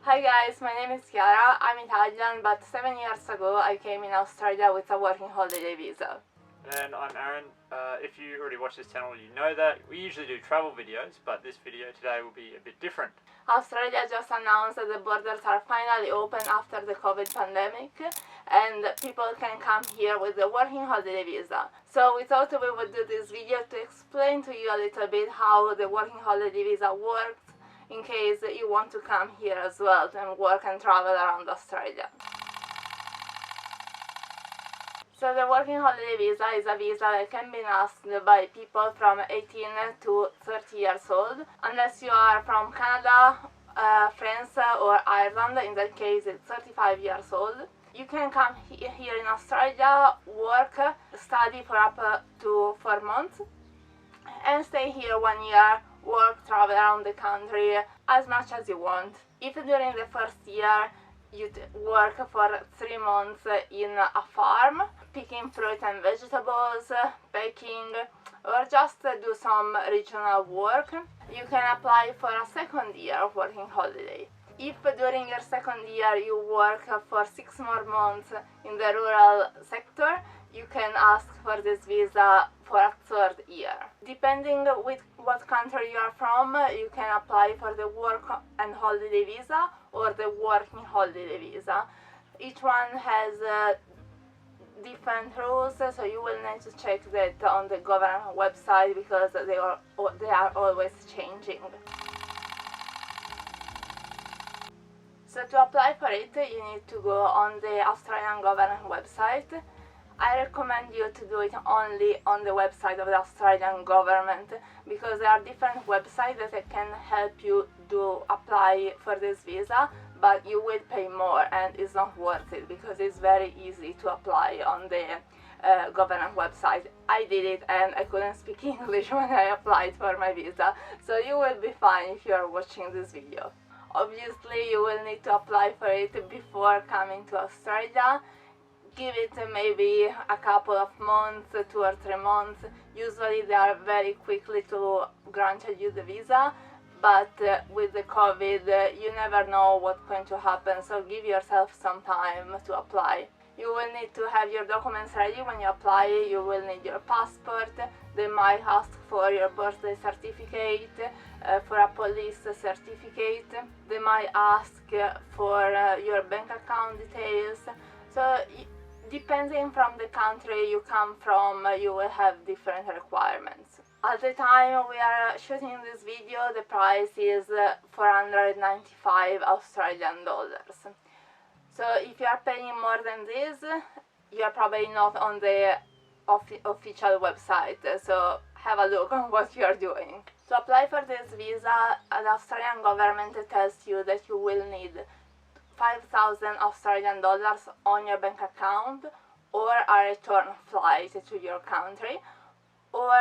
Hi guys, my name is Chiara. I'm Italian, but 7 years ago I came in Australia with a working holiday visa. And I'm Aaron. If you already watch this channel, you know that. We usually do travel videos, but this video today will be a bit different. Australia just announced that the borders are finally open after the COVID pandemic and people can come here with the working holiday visa. So we thought we would do this video to explain to you a little bit how the working holiday visa works in case you want to come here as well and work and travel around Australia. So the working holiday visa is a visa that can be asked by people from 18 to 30 years old, unless you are from Canada, France or Ireland. In that case it's 35 years old. You can come here in Australia, work, study for up to 4 months and stay here 1 year, work, travel around the country as much as you want. If during the first year you work for 3 months in a farm, picking fruit and vegetables, baking, or just do some regional work, you can apply for a second year of working holiday. If during your second year you work for 6 more months in the rural sector, you can ask for this visa for a third year. Depending with what country you are from, you can apply for the work and holiday visa or the working holiday visa. Each one has different rules, so you will need to check that on the government website because they are always changing. So to apply for it, you need to go on the Australian government website. I recommend you to do it only on the website of the Australian government because there are different websites that can help you to apply for this visa, but you will pay more and it's not worth it because it's very easy to apply on the government website. I did it and I couldn't speak English when I applied for my visa, so you will be fine if you are watching this video. Obviously you will need to apply for it before coming to Australia. Give it maybe a couple of months, 2 or 3 months. Usually they are very quickly to grant you the visa, but with the COVID you never know what's going to happen, so give yourself some time to apply. You will need to have your documents ready when you apply. You will need your passport. They might ask for your birthday certificate, for a police certificate. They might ask for your bank account details. So depending from the country you come from, you will have different requirements. At the time we are shooting this video, the price is 495 Australian dollars. So if you are paying more than this, you are probably not on the official website, so have a look on what you are doing. To apply for this visa, the Australian government tells you that you will need 5,000 Australian dollars on your bank account or a return flight to your country, or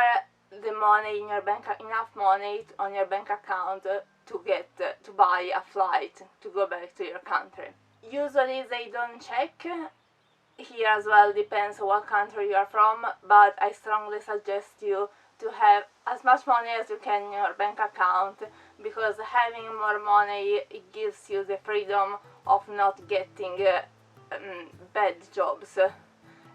the money in your bank, enough money on your bank account to buy a flight to go back to your country. Usually they don't check. Here as well depends what country you are from, but I strongly suggest you to have as much money as you can in your bank account, because having more money, it gives you the freedom of not getting bad jobs.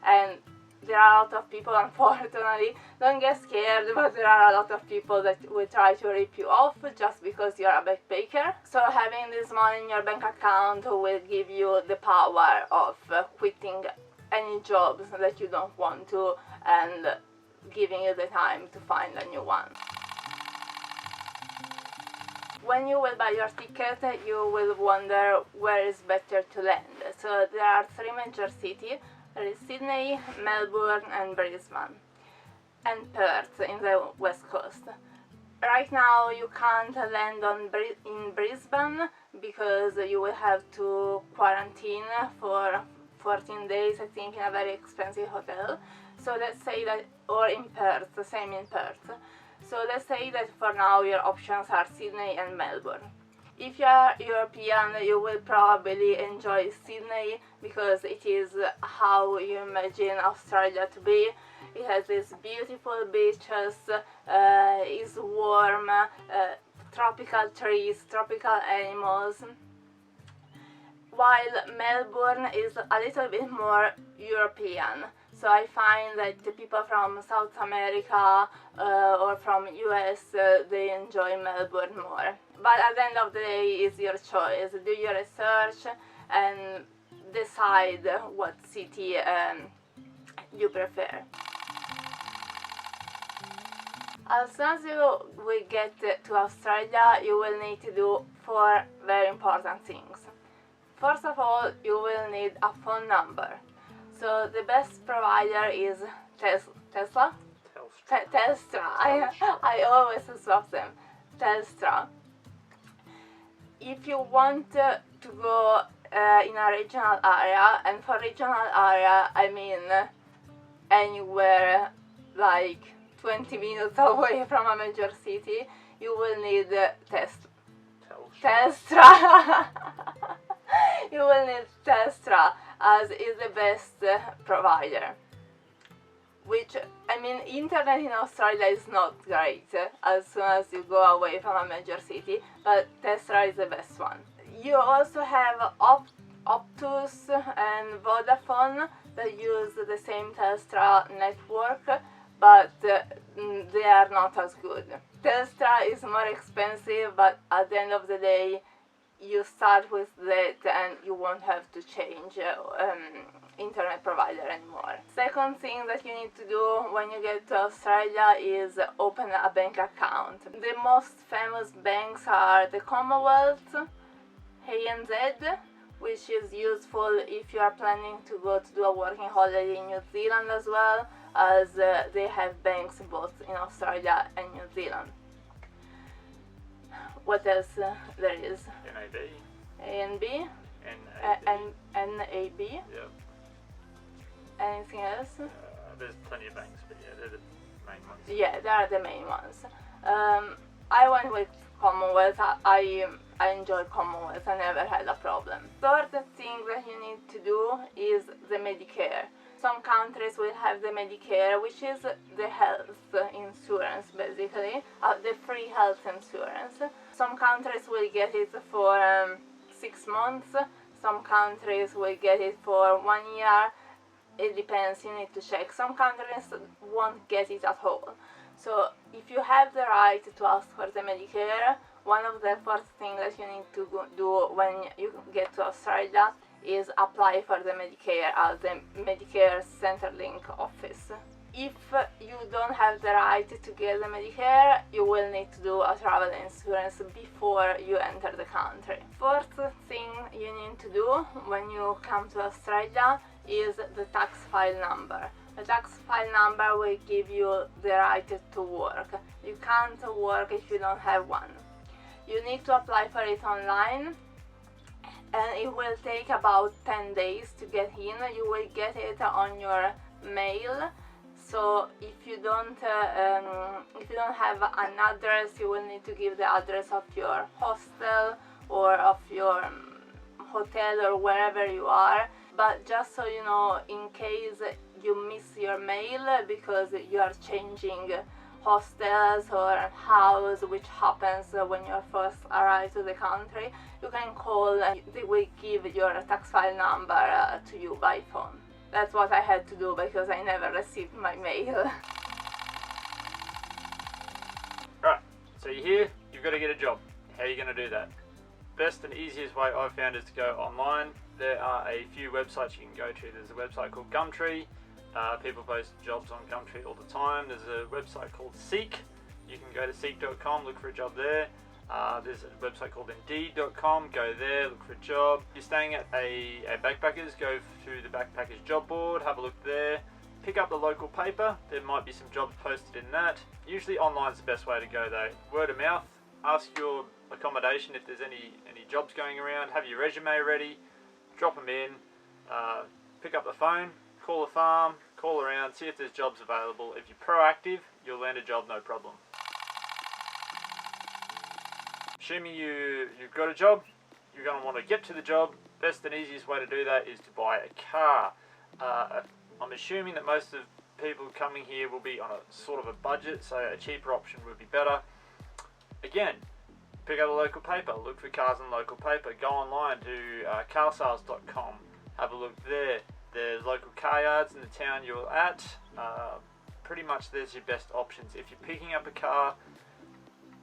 And there are a lot of people, unfortunately, don't get scared, but there are a lot of people that will try to rip you off just because you're a backpacker. So having this money in your bank account will give you the power of quitting any jobs that you don't want to and giving you the time to find a new one. When you will buy your ticket, you will wonder where is better to land. So there are 3 major cities. There is Sydney, Melbourne and Brisbane, and Perth in the west coast. Right now you can't land in Brisbane because you will have to quarantine for 14 days, I think, in a very expensive hotel. So let's say that, or in Perth, same in Perth. So let's say that for now your options are Sydney and Melbourne. If you are European, you will probably enjoy Sydney because it is how you imagine Australia to be. It has these beautiful beaches, is warm, tropical trees, tropical animals. while Melbourne is a little bit more European. So I find that the people from South America or from US, they enjoy Melbourne more. But at the end of the day, it's your choice. Do your research and decide what city you prefer. As soon as you will get to Australia, you will need to do 4 very important things. First of all, you will need a phone number. So the best provider is Telstra. I always swap them. Telstra. If you want to go in a regional area, and for regional area I mean anywhere like 20 minutes away from a major city, you will need Telstra. You will need Telstra, as is the best provider. Which, I mean, internet in Australia is not great as soon as you go away from a major city, but Telstra is the best one. You also have Optus and Vodafone that use the same Telstra network, but they are not as good. Telstra is more expensive, but at the end of the day, you start with that and you won't have to change internet provider anymore. Second thing that you need to do when you get to Australia is open a bank account. The most famous banks are the Commonwealth, ANZ, which is useful if you are planning to go to do a working holiday in New Zealand, as well as they have banks both in Australia and New Zealand. What else there is? NAB. ANB. NAB. Yep. Anything else? There's plenty of banks, but yeah, they're the main ones. Yeah, they are the main ones. I went with Commonwealth. I enjoy Commonwealth. I never had a problem. Third thing that you need to do is the Medicare. Some countries will have the Medicare, which is the health insurance, basically, the free health insurance. Some countries will get it for 6 months. Some countries will get it for 1 year. It depends, you need to check. Some countries won't get it at all. So if you have the right to ask for the Medicare, one of the first things that you need to do when you get to Australia is apply for the Medicare at the Medicare Centrelink office. If you don't have the right to get the Medicare, you will need to do a travel insurance before you enter the country. Fourth thing you need to do when you come to Australia is the tax file number. The tax file number will give you the right to work. You can't work if you don't have one. You need to apply for it online, and it will take about 10 days to get in. You will get it on your mail. So if you don't have an address, you will need to give the address of your hostel or of your hotel or wherever you are. But just so you know, in case you miss your mail because you are changing hostels or house, which happens when you first arrive to the country, you can call and they will give your tax file number to you by phone. That's what I had to do because I never received my mail. Right, so you're here, you've got to get a job. How are you going to do that? Best and easiest way I've found is to go online. There are a few websites you can go to. There's a website called Gumtree. People post jobs on Gumtree all the time. There's a website called Seek. You can go to seek.com, look for a job there. There's a website called Indeed.com. Go there, look for a job. If you're staying at a backpackers, go to the backpackers job board, have a look there. Pick up the local paper. There might be some jobs posted in that. Usually online's the best way to go though. Word of mouth. Ask your accommodation if there's any jobs going around. Have your resume ready. Drop them in. Pick up the phone. Call the farm. Call around. See if there's jobs available. If you're proactive, you'll land a job no problem. Assuming you've got a job, you're going to want to get to the job. Best and easiest way to do that is to buy a car. I'm assuming that most of people coming here will be on a sort of a budget, so a cheaper option would be better. Again, pick up a local paper, look for cars in local paper, go online to carsales.com, have a look there. There's local car yards in the town you're at. Pretty much there's your best options. If you're picking up a car,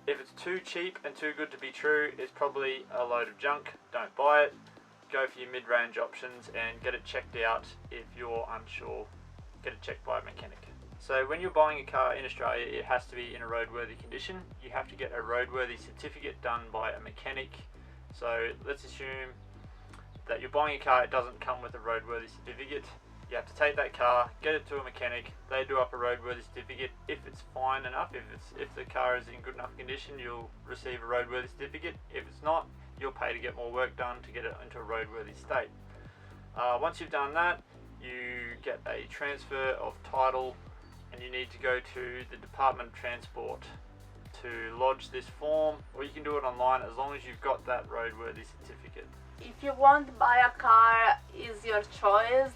if it's too cheap and too good to be true, it's probably a load of junk. Don't buy it. Go for your mid-range options and get it checked out. If you're unsure, get it checked by a mechanic. So when you're buying a car in Australia, it has to be in a roadworthy condition. You have to get a roadworthy certificate done by a mechanic. So let's assume that you're buying a car, it doesn't come with a roadworthy certificate. You have to take that car, get it to a mechanic, they do up a roadworthy certificate. If it's fine enough, if the car is in good enough condition, you'll receive a roadworthy certificate. If it's not, you'll pay to get more work done to get it into a roadworthy state. Once you've done that, you get a transfer of title and you need to go to the Department of Transport to lodge this form, or you can do it online as long as you've got that roadworthy certificate. If you want to buy a car, is your choice,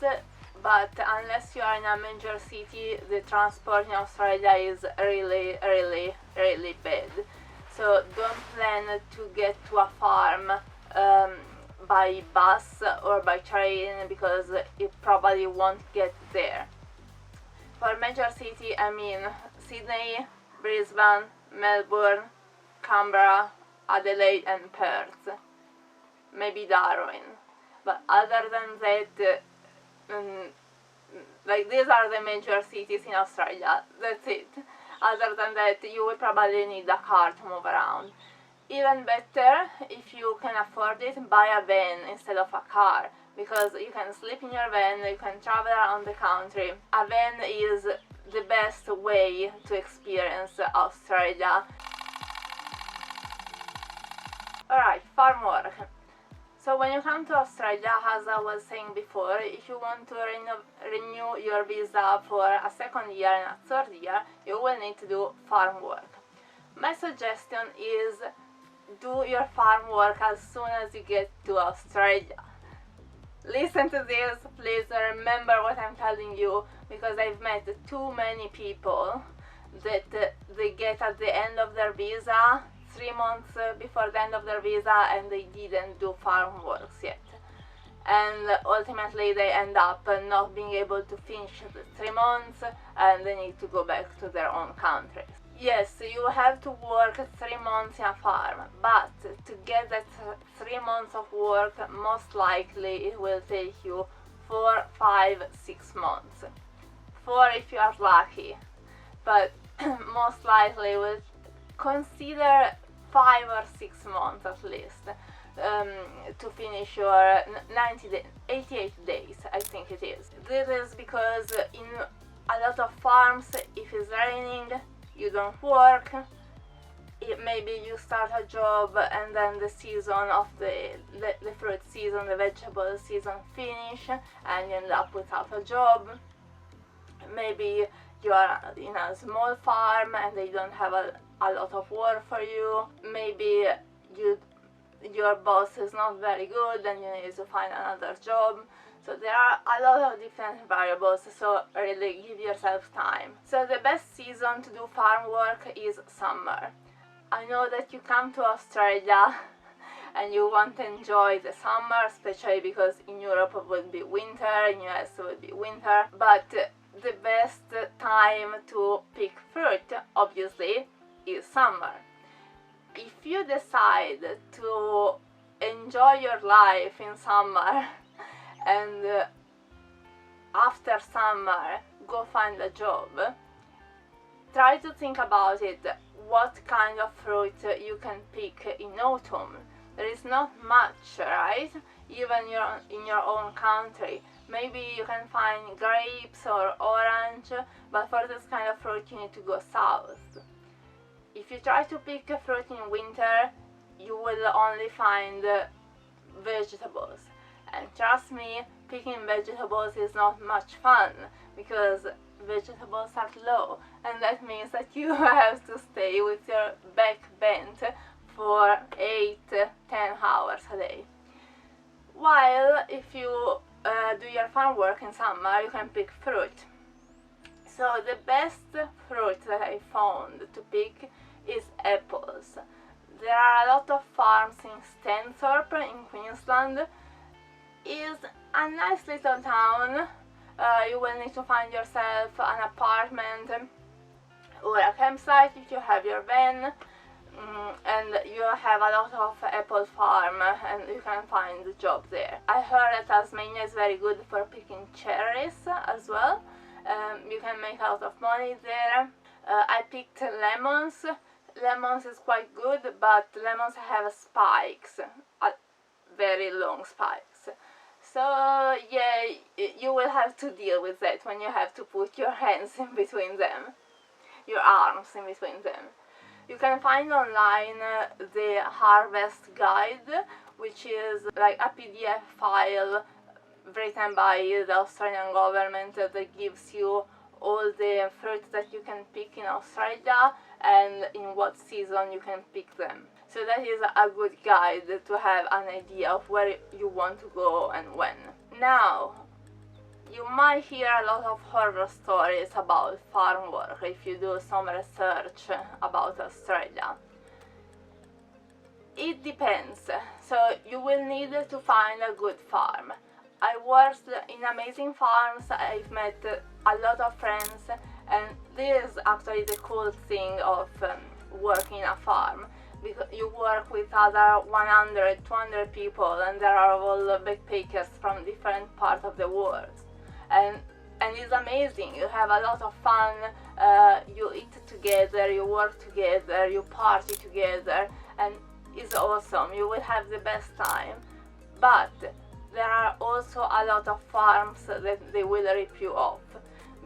but unless you are in a major city, the transport in Australia is really bad. So don't plan to get to a farm by bus or by train, because you probably won't get there. For major city, I mean Sydney, Brisbane, Melbourne, Canberra, Adelaide and Perth. Maybe Darwin. But other than that, like these are the major cities in Australia. That's it. Other than that, you will probably need a car to move around. Even better, if you can afford it, buy a van instead of a car, because you can sleep in your van, you can travel around the country. A van is the best way to experience Australia. Alright, farm work. So when you come to Australia, as I was saying before, if you want to renew your visa for a second year and a third year, you will need to do farm work. My suggestion is do your farm work as soon as you get to Australia. Listen to this, please remember what I'm telling you, because I've met too many people that they get at the end of their visa, 3 months before the end of their visa, and they didn't do farm works yet. And ultimately they end up not being able to finish the 3 months, and they need to go back to their own countries. Yes, you have to work 3 months in a farm, but to get that 3 months of work, most likely it will take you 4, 5, 6 months. 4 if you are lucky, but most likely will consider 5 or 6 months at least to finish your 88 days, I think it is. This is because in a lot of farms, if it's raining, you don't work. Maybe you start a job and then the season of the fruit season, the vegetable season finish, and you end up without a job. Maybe you are in a small farm and they don't have a lot of work for you. Maybe your boss is not very good and you need to find another job. So there are a lot of different variables, so really give yourself time. So the best season to do farm work is summer. I know that you come to Australia and you want to enjoy the summer, especially because in Europe it will be winter, in US it will be winter, but the best time to pick fruit, obviously, is summer. If you decide to enjoy your life in summer and after summer go find a job, try to think about it, what kind of fruit you can pick in autumn. There is not much, right? Even in your own country. Maybe you can find grapes or orange, but for this kind of fruit you need to go south. If you try to pick a fruit in winter, you will only find vegetables. And trust me, picking vegetables is not much fun, because vegetables are low, and that means that you have to stay with your back bent for 8-10 hours a day. While if you do your farm work in summer, you can pick fruit. So the best fruit that I found to pick is apples. There are a lot of farms in Stanthorpe in Queensland. It's a nice little town. You will need to find yourself an apartment or a campsite if you have your van, and you have a lot of apple farm and you can find a job there. I heard that Tasmania is very good for picking cherries as well. You can make a lot of money there. I picked lemons. Lemons is quite good, but lemons have spikes, very long spikes. So yeah, you will have to deal with that when you have to put your hands in between them, your arms in between them. You can find online the Harvest Guide, which is like a PDF file written by the Australian government that gives you all the fruits that you can pick in Australia and in what season you can pick them. So that is a good guide to have an idea of where you want to go and when. Now, you might hear a lot of horror stories about farm work if you do some research about Australia. It depends, so you will need to find a good farm. I worked in amazing farms, I've met a lot of friends, and this is actually the cool thing of working in a farm. Because you work with other 100, 200 people, and there are all backpackers from different parts of the world. And it's amazing, you have a lot of fun, you eat together, you work together, you party together, and it's awesome, you will have the best time. But there are also a lot of farms that they will rip you off,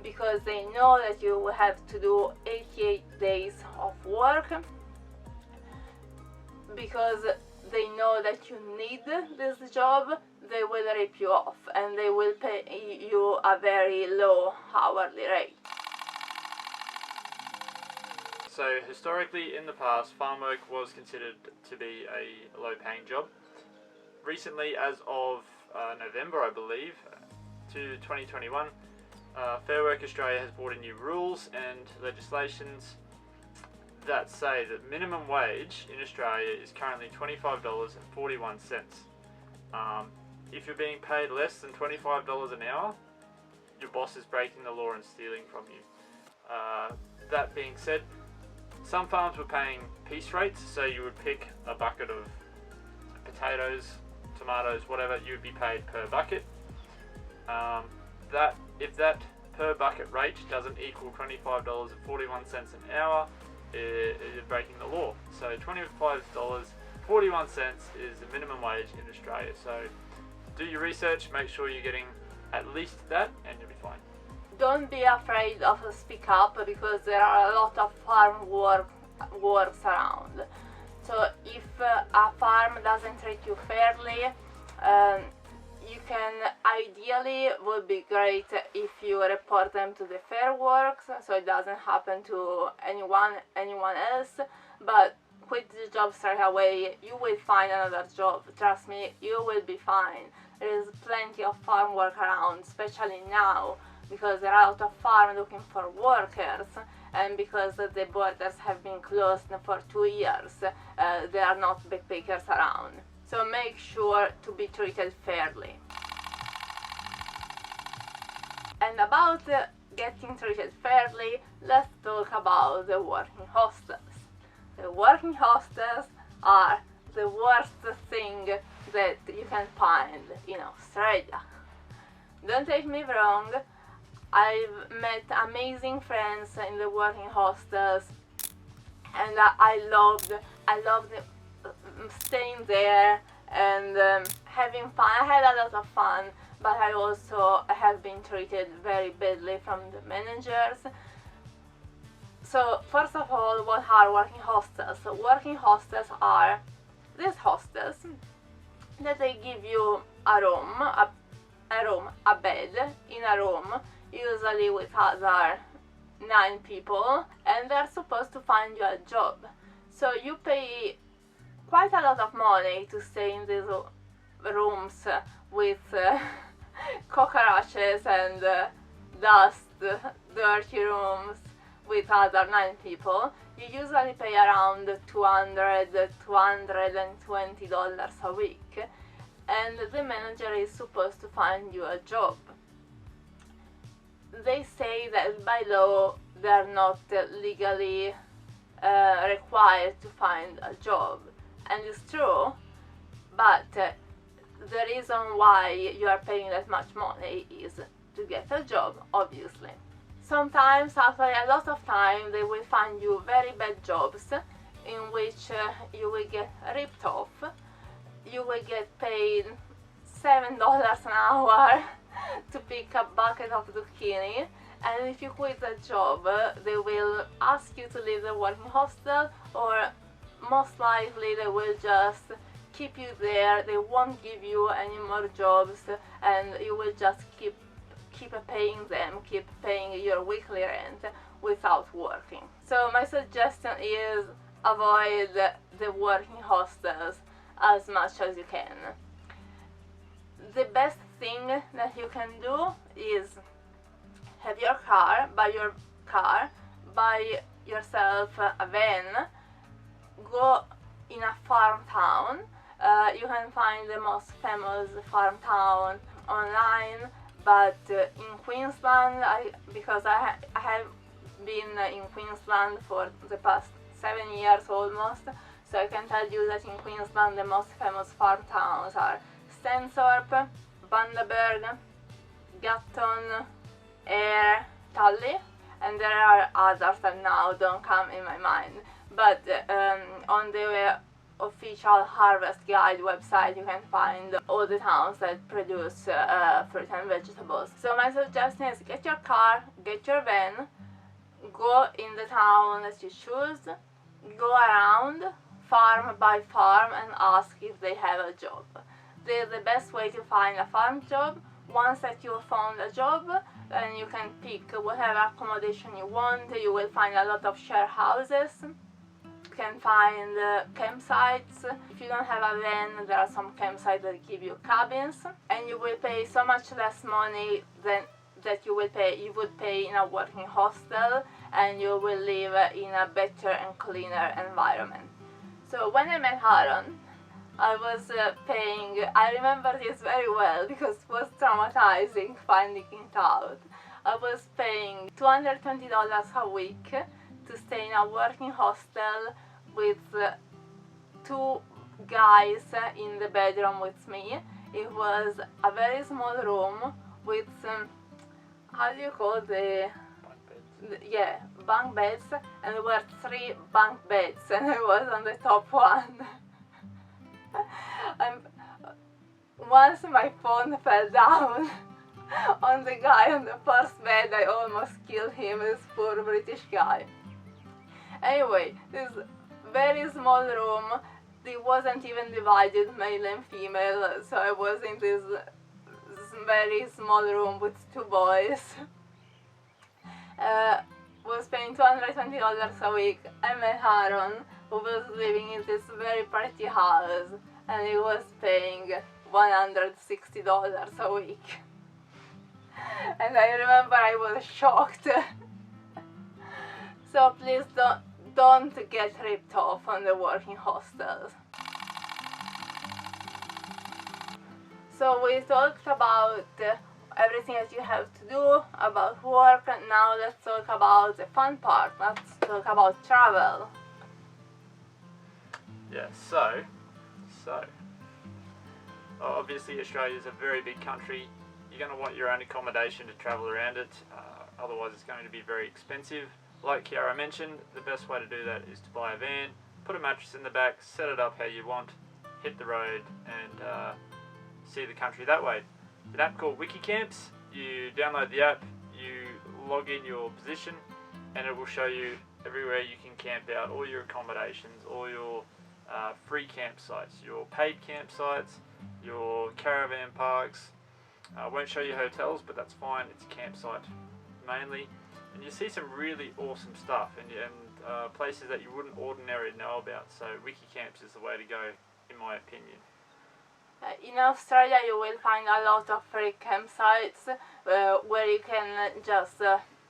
because they know that you will have to do 88 days of work, because they know that you need this job. They will rip you off and they will pay you a very low hourly rate. So historically in the past, farm work was considered to be a low-paying job. Recently, as of November, I believe, to 2021, Fair Work Australia has brought in new rules and legislations that say that minimum wage in Australia is currently $25.41. If you're being paid less than $25 an hour, your boss is breaking the law and stealing from you. That being said, some farms were paying piece rates, so you would pick a bucket of potatoes, tomatoes, whatever, you would be paid per bucket. If that per bucket rate doesn't equal $25.41 an hour, you're breaking the law. So $25.41 is the minimum wage in Australia. So do your research, make sure you're getting at least that, and you'll be fine. Don't be afraid of speak up, because there are a lot of farm works around. So if a farm doesn't treat you fairly, you can, ideally would be great if you report them to the Fair Works, so it doesn't happen to anyone else, but quit the job straight away. You will find another job, trust me, you will be fine. There is plenty of farm work around, especially now, because there are a lot of farms looking for workers, and because the borders have been closed for 2 years, there are not backpackers around. So make sure to be treated fairly. And about getting treated fairly, let's talk about the working hostels. The working hostels are the worst thing that you can find in Australia. Don't take me wrong, I've met amazing friends in the working hostels, and I loved staying there and having fun. I had a lot of fun, but I also have been treated very badly from the managers. So first of all, what are working hostels? So working hostels are these hostels that they give you a bed in a room, usually with other 9 people, and they're supposed to find you a job. So you pay quite a lot of money to stay in these rooms with cockroaches and dust, dirty rooms with other 9 people, you usually pay around $220 a week, and the manager is supposed to find you a job. They say that by law they're not legally required to find a job, and it's true, but the reason why you are paying that much money is to get a job, obviously. Sometimes, actually a lot of time, they will find you very bad jobs in which you will get ripped off. You will get paid $7 an hour to pick a bucket of zucchini, and if you quit the job, they will ask you to leave the working hostel, or most likely they will just keep you there. They won't give you any more jobs, and you will just keep paying them, keep paying your weekly rent without working. So my suggestion is avoid the working hostels as much as you can. The best thing that you can do is have your car, buy yourself a van, go in a farm town. You can find the most famous farm town online, but in Queensland, because I have been in Queensland for the past 7 years almost, so I can tell you that in Queensland the most famous farm towns are Stanthorpe, Bundaberg, Gatton, Ayr, Tully, and there are others that now don't come in my mind, but on the official Harvest Guide website you can find all the towns that produce fruit and vegetables. So my suggestion is get your car, get your van, go in the town that you choose, go around farm by farm and ask if they have a job. The best way to find a farm job. Once that you found a job, then you can pick whatever accommodation you want. You will find a lot of share houses. You can find campsites. If you don't have a van, there are some campsites that give you cabins, and you will pay so much less money than that you would pay in a working hostel, and you will live in a better and cleaner environment. So when I met Aaron, I was paying, I remember this very well because it was traumatizing finding it out. I was paying $220 a week to stay in a working hostel with 2 guys in the bedroom with me. It was a very small room with how do you call the bunk beds, and there were 3 bunk beds and I was on the top one. Once my phone fell down on the guy on the first bed, I almost killed him, this poor British guy. Anyway, this very small room, it wasn't even divided male and female, so I was in this very small room with 2 boys. Was paying $220 a week. I met Aaron, who was living in this very pretty house, and he was paying $160 a week. And I remember I was shocked. So please don't get ripped off on the working hostels. So we talked about everything that you have to do, about work, and now let's talk about the fun part. Let's talk about travel. Yeah, so obviously Australia is a very big country. You're going to want your own accommodation to travel around it, otherwise it's going to be very expensive. Like Chiara mentioned, the best way to do that is to buy a van, put a mattress in the back, set it up how you want, hit the road, and see the country that way. An app called Wikicamps. You download the app, you log in your position, and it will show you everywhere you can camp out, all your accommodations, all your free campsites, your paid campsites, your caravan parks. Won't show you hotels, but that's fine, it's a campsite mainly. And you see some really awesome stuff and places that you wouldn't ordinarily know about, so Wikicamps is the way to go, in my opinion. In Australia you will find a lot of free campsites where you can just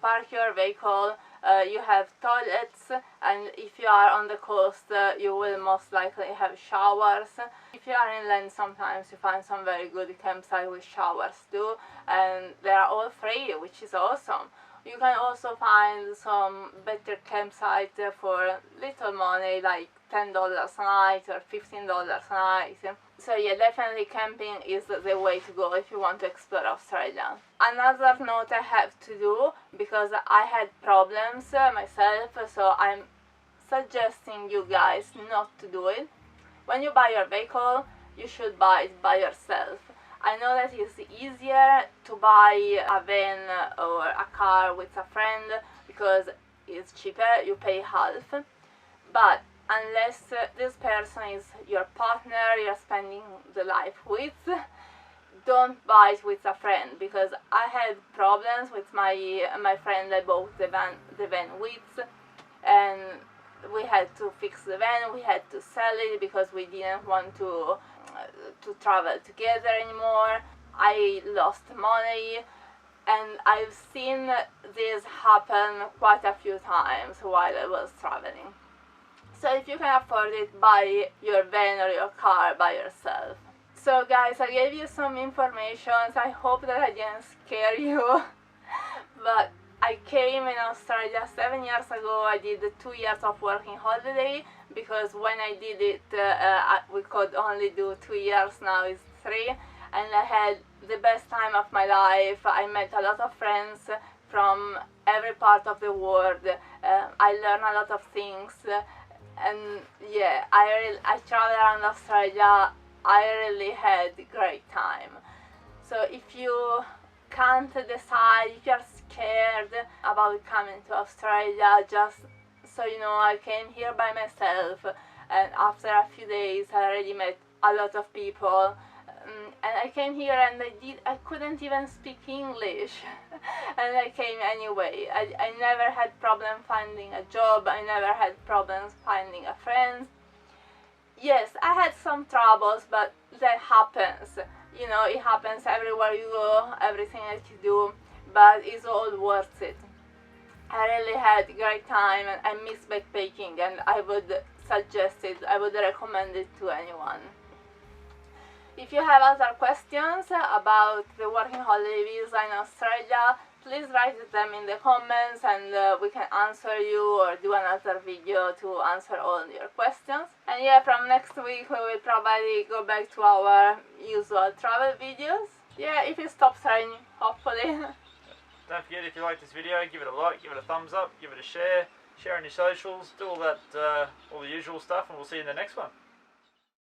park your vehicle You have toilets, and if you are on the coast, you will most likely have showers. If you are inland, sometimes you find some very good campsites with showers too, and they are all free, which is awesome. You can also find some better campsites for little money, like $10 a night or $15 a night. So yeah, definitely camping is the way to go if you want to explore Australia. Another note I have to do, because I had problems myself, so I'm suggesting you guys not to do it. When you buy your vehicle, you should buy it by yourself. I know that it's easier to buy a van or a car with a friend because it's cheaper, you pay half, but unless this person is your partner, you're spending the life with, don't buy it with a friend, because I had problems with my friend I bought the van with, and we had to fix the van, we had to sell it because we didn't want to travel together anymore. I lost money, and I've seen this happen quite a few times while I was traveling. So if you can afford it, buy your van or your car by yourself. So guys, I gave you some information. I hope that I didn't scare you. But I came in Australia 7 years ago. I did 2 years of working holiday, because when I did it, we could only do 2 years, now it's 3. And I had the best time of my life. I met a lot of friends from every part of the world. I learned a lot of things. And yeah, I traveled around Australia. I really had a great time. So if you can't decide, if you're scared about coming to Australia, just so you know, I came here by myself, and after a few days I already met a lot of people, and I came here and I couldn't even speak English and I came anyway. I never had problem finding a job, I never had problems finding a friend. Yes, I had some troubles, but that happens. You know, it happens everywhere you go, everything that you do, but it's all worth it. I really had a great time, and I miss backpacking, and I would suggest it, I would recommend it to anyone. If you have other questions about the working holiday visa in Australia, please write them in the comments, and we can answer you or do another video to answer all your questions. And yeah, from next week we will probably go back to our usual travel videos. Yeah, if it stops raining, hopefully. Don't forget, if you like this video, give it a like, give it a thumbs up, give it a share on your socials, do all that, all the usual stuff, and we'll see you in the next one.